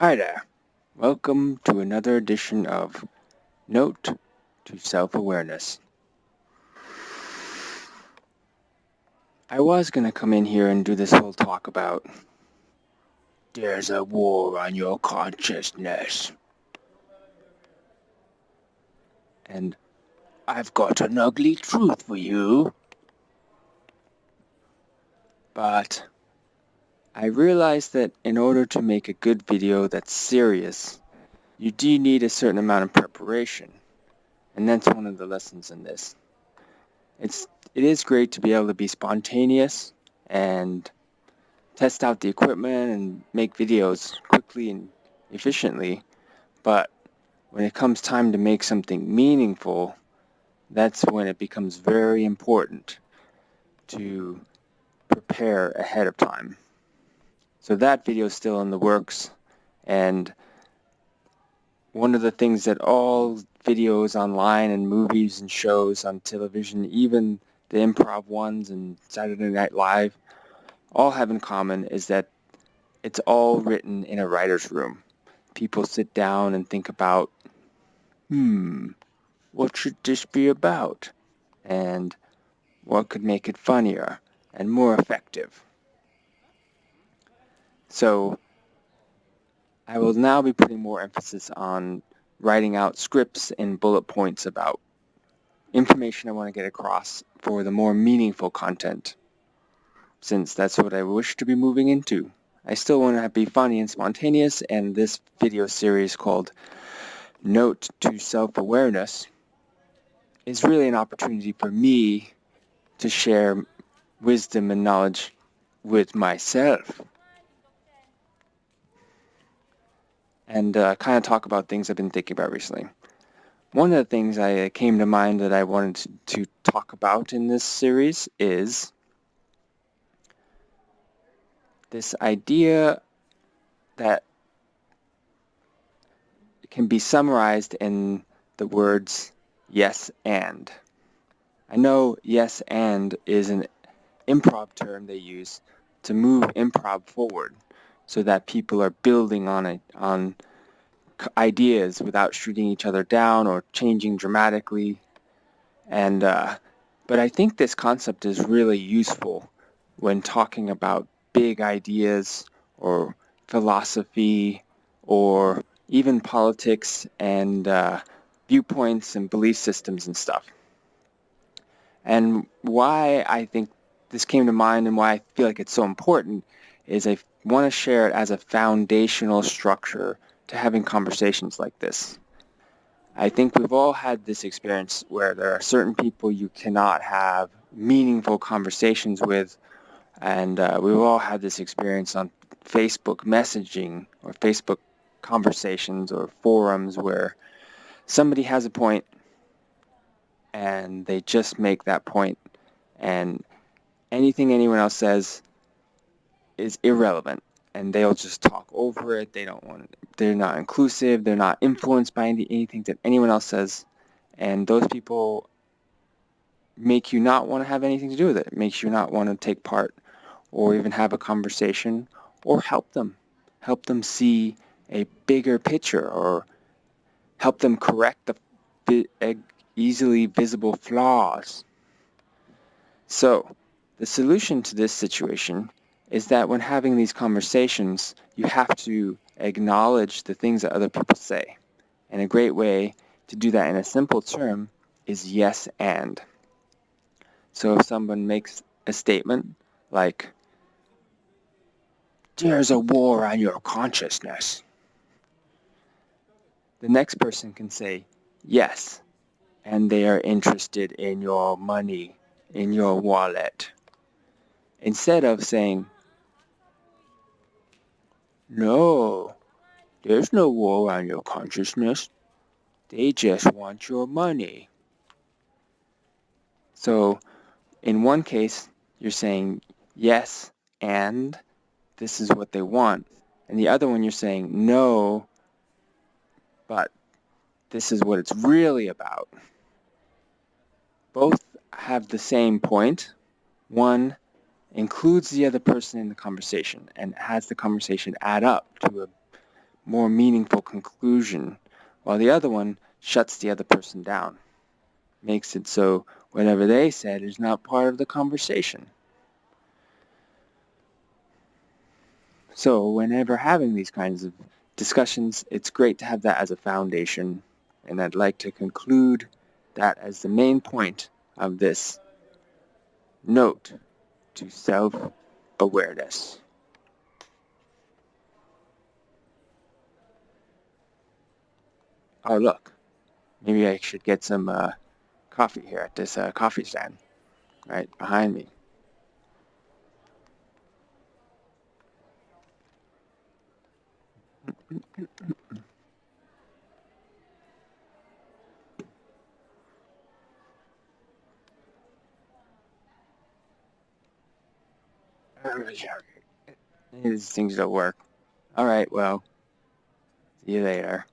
Hi there. Welcome to another edition of Note to Self-Awareness. I was going to come in here and do this whole talk about there's a war on your consciousness. And I've got an ugly truth for you. But I realized that in order to make a good video that's serious, you do need a certain amount of preparation. And that's one of the lessons in this. It is great to be able to be spontaneous and test out the equipment and make videos quickly and efficiently, but when it comes time to make something meaningful, that's when it becomes very important to prepare ahead of time. So that video is still in the works, and one of the things that all videos online and movies and shows on television, even the improv ones and Saturday Night Live, all have in common is that it's all written in a writer's room. People sit down and think about, what should this be about? And what could make it funnier and more effective? So I will now be putting more emphasis on writing out scripts and bullet points about information I want to get across for the more meaningful content, since that's what I wish to be moving into. I still want to be funny and spontaneous, and this video series called Note to Self-Awareness is really an opportunity for me to share wisdom and knowledge with myself and kind of talk about things I've been thinking about recently. One of the things I came to mind that I wanted to talk about in this series is this idea that can be summarized in the words yes and. I know yes and is an improv term they use to move improv forward so that people are building on ideas without shooting each other down or changing dramatically. And but I think this concept is really useful when talking about big ideas or philosophy or even politics and viewpoints and belief systems and stuff. And why I think this came to mind and why I feel like it's so important is I want to share it as a foundational structure to having conversations like this. I think we've all had this experience where there are certain people you cannot have meaningful conversations with, and we've all had this experience on Facebook messaging or Facebook conversations or forums where somebody has a point and they just make that point, and anything anyone else says is irrelevant, and they'll just talk over it. They're not inclusive, they're not influenced by anything that anyone else says, and those people make you not want to have anything to do with it. It makes you not want to take part or even have a conversation or help them see a bigger picture or help them correct the easily visible flaws. So the solution to this situation is that when having these conversations, you have to acknowledge the things that other people say. And a great way to do that in a simple term is yes and. So if someone makes a statement like, there's a war on your consciousness, the next person can say, yes, and they are interested in your money, in your wallet. Instead of saying, no, there's no war on your consciousness. They just want your money. So in one case, you're saying, yes, and this is what they want. And the other one, you're saying, no, but this is what it's really about. Both have the same point. One includes the other person in the conversation and has the conversation add up to a more meaningful conclusion, while the other one shuts the other person down, makes it so whatever they said is not part of the conversation. So whenever having these kinds of discussions, it's great to have that as a foundation, and I'd like to conclude that as the main point of this note to self-awareness. Oh look, maybe I should get some coffee here at this coffee stand right behind me. These things don't work. All right, well, see you later.